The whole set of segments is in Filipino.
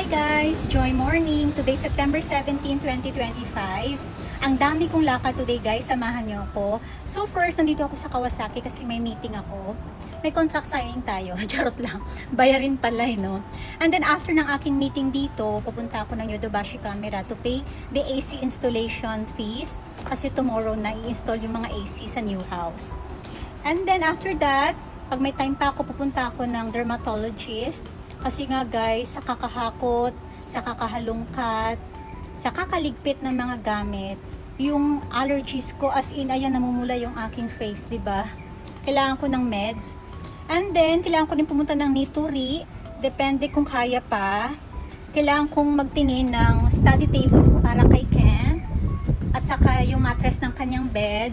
guys! Joy morning! Today, September 17, 2025. Ang dami kong lakad today guys, samahan niyo ako. So first, nandito ako sa Kawasaki kasi may meeting ako. May contract signing tayo. Charot lang. Bayarin pala no? And then after ng aking meeting dito, pupunta ako ng Yodobashi Camera to pay the AC installation fees. Kasi tomorrow na i-install yung mga AC sa new house. And then after that, pag may time pa ako, pupunta ako ng dermatologist. Kasi nga guys, sa kakahakot, sa kakahalungkat, sa kakaligpit ng mga gamit, yung allergies ko as in, ayan, namumula yung aking face, di ba? Kailangan ko ng meds. And then, kailangan ko din pumunta ng Nitori. Depende kung kaya pa. Kailangan kong magtingin ng study table para kay Ken. At saka yung mattress ng kanyang bed.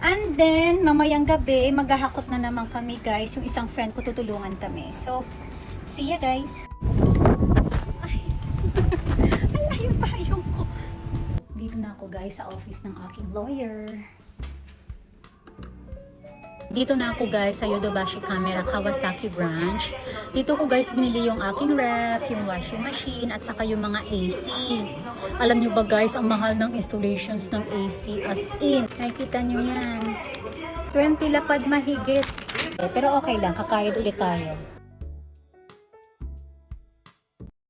And then, mamayang gabi, maghahakot na naman kami guys. Yung isang friend ko, tutulungan kami. So, see ya guys! Ay, alayo pa yung ko. Dito na ako guys sa office ng aking lawyer. Dito na ako guys sa Yodobashi Camera Kawasaki branch. Dito ko guys binili yung aking ref, yung washing machine, at saka yung mga AC. Alam nyo ba guys, ang mahal ng installations ng AC as in. Nakikita nyo yan. 20 lapad mahigit. Pero okay lang, kakayod ulit tayo.